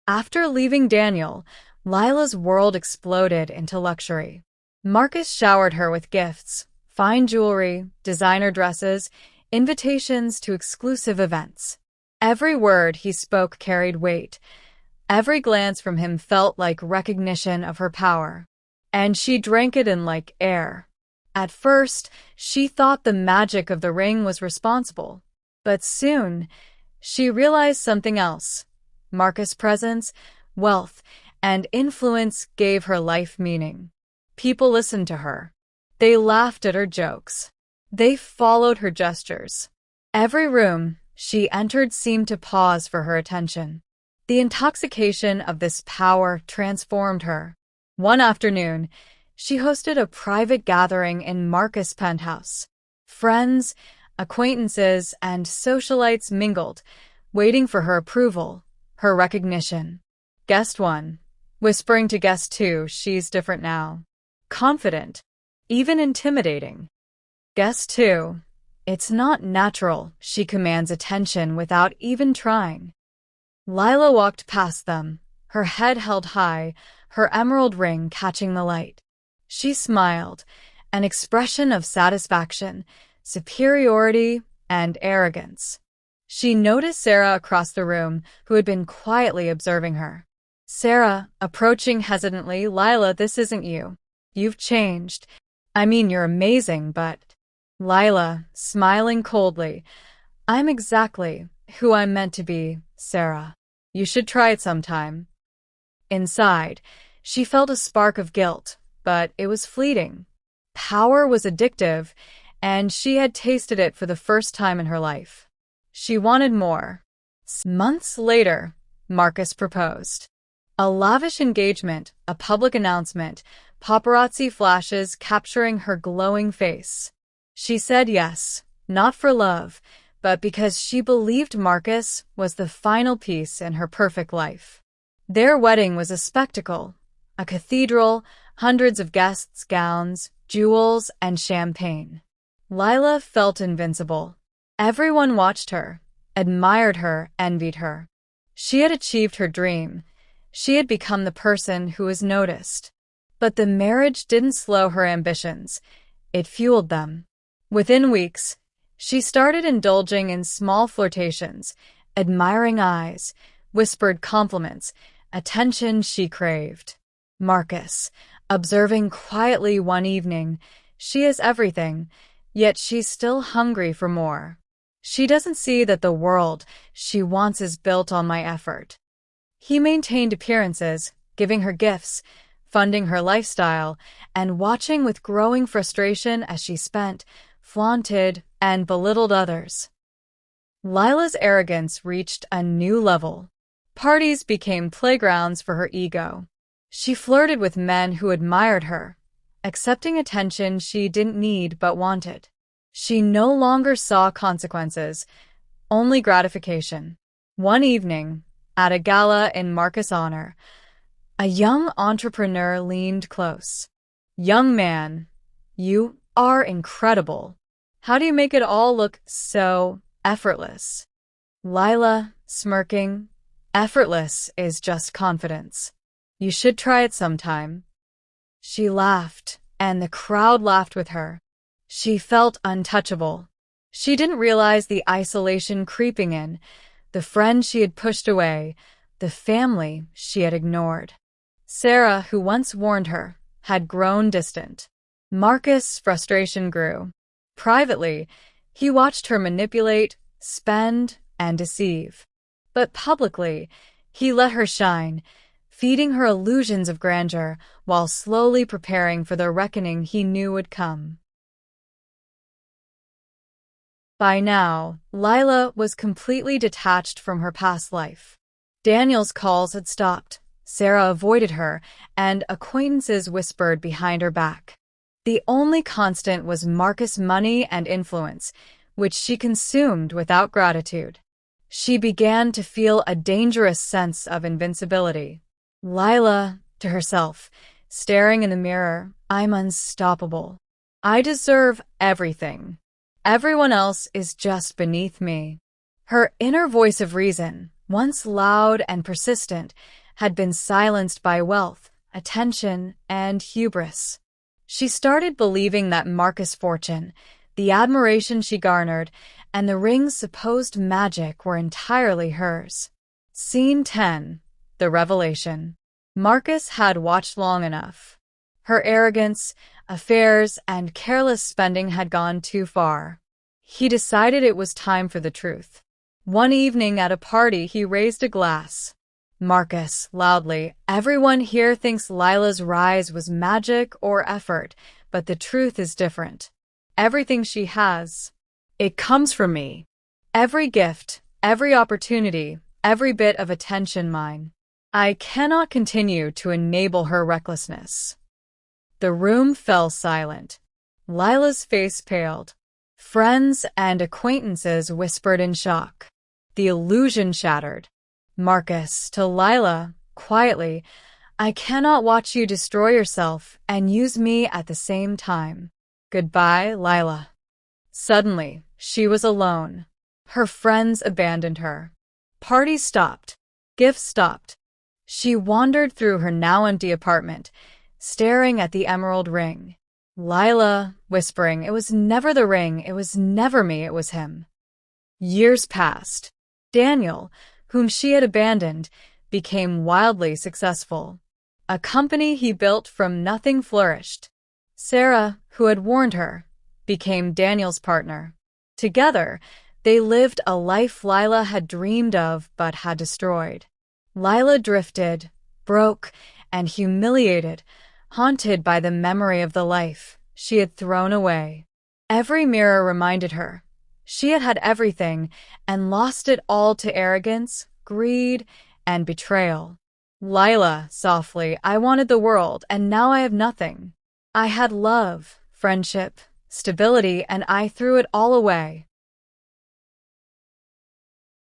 After leaving Daniel, Lila's world exploded into luxury. Marcus showered her with gifts, fine jewelry, designer dresses, invitations to exclusive events. Every word he spoke carried weight. Every glance from him felt like recognition of her power. And she drank it in like air. At first, she thought the magic of the ring was responsible. But soon, she realized something else. Marcus' presence, wealth, and influence gave her life meaning. People listened to her. They laughed at her jokes. They followed her gestures. Every room she entered seemed to pause for her attention. The intoxication of this power transformed her. One afternoon, she hosted a private gathering in Marcus' penthouse. Friends, acquaintances, and socialites mingled, waiting for her approval, her recognition. Guest 1, whispering to guest 2, she's different now. Confident, even intimidating. Guest 2, it's not natural, she commands attention without even trying. Lila walked past them, her head held high, her emerald ring catching the light. She smiled, an expression of satisfaction, superiority, and arrogance. She noticed Sarah across the room, who had been quietly observing her. Sarah, approaching hesitantly, Lila, this isn't you. You've changed. I mean, you're amazing, but... Lila, smiling coldly, I'm exactly who I'm meant to be, Sarah. You should try it sometime. Inside, she felt a spark of guilt, but it was fleeting. Power was addictive, and she had tasted it for the first time in her life. She wanted more. Months later, Marcus proposed. A lavish engagement, a public announcement, paparazzi flashes capturing her glowing face. She said yes, not for love, but because she believed Marcus was the final piece in her perfect life. Their wedding was a spectacle, a cathedral, hundreds of guests, gowns, jewels, and champagne. Lila felt invincible. Everyone watched her, admired her, envied her. She had achieved her dream. She had become the person who was noticed. But the marriage didn't slow her ambitions. It fueled them. Within weeks, she started indulging in small flirtations, admiring eyes, whispered compliments, attention she craved. Marcus, observing quietly one evening, she is everything, yet she's still hungry for more. She doesn't see that the world she wants is built on my effort. He maintained appearances, giving her gifts, funding her lifestyle, and watching with growing frustration as she spent, flaunted, and belittled others. Lila's arrogance reached a new level. Parties became playgrounds for her ego. She flirted with men who admired her, accepting attention she didn't need but wanted. She no longer saw consequences, only gratification. One evening, at a gala in Marcus' honor, a young entrepreneur leaned close. Young man, you are incredible. How do you make it all look so effortless? Lila, smirking, effortless is just confidence. You should try it sometime. She laughed, and the crowd laughed with her. She felt untouchable. She didn't realize the isolation creeping in, the friends she had pushed away, the family she had ignored. Sarah, who once warned her, had grown distant. Marcus' frustration grew. Privately, he watched her manipulate, spend, and deceive. But publicly, he let her shine, feeding her illusions of grandeur while slowly preparing for the reckoning he knew would come. By now, Lila was completely detached from her past life. Daniel's calls had stopped. Sarah avoided her, and acquaintances whispered behind her back. The only constant was Marcus' money and influence, which she consumed without gratitude. She began to feel a dangerous sense of invincibility. Lila, to herself, staring in the mirror, I'm unstoppable. I deserve everything. Everyone else is just beneath me. Her inner voice of reason, once loud and persistent, had been silenced by wealth, attention, and hubris. She started believing that Marcus' fortune, the admiration she garnered, and the ring's supposed magic were entirely hers. Scene 10. The Revelation. Marcus had watched long enough. Her arrogance, affairs, and careless spending had gone too far. He decided it was time for the truth. One evening at a party, he raised a glass. "Marcus," loudly, "everyone here thinks Lila's rise was magic or effort, but the truth is different. Everything she has, it comes from me. Every gift, every opportunity, every bit of attention mine. I cannot continue to enable her recklessness." The room fell silent. Lila's face paled. Friends and acquaintances whispered in shock. The illusion shattered. Marcus, to Lila, quietly, "I cannot watch you destroy yourself and use me at the same time. Goodbye, Lila." Suddenly, she was alone. Her friends abandoned her. Parties stopped. Gifts stopped. She wandered through her now empty apartment, staring at the emerald ring. Lila, whispering, "It was never the ring, it was never me, it was him." Years passed. Daniel, whom she had abandoned, became wildly successful. A company he built from nothing flourished. Sarah, who had warned her, became Daniel's partner. Together, they lived a life Lila had dreamed of but had destroyed. Lila drifted, broke, and humiliated, haunted by the memory of the life she had thrown away. Every mirror reminded her she had had everything and lost it all to arrogance, greed, and betrayal. "Lila," softly, "I wanted the world, and now I have nothing. I had love, friendship, stability, and I threw it all away."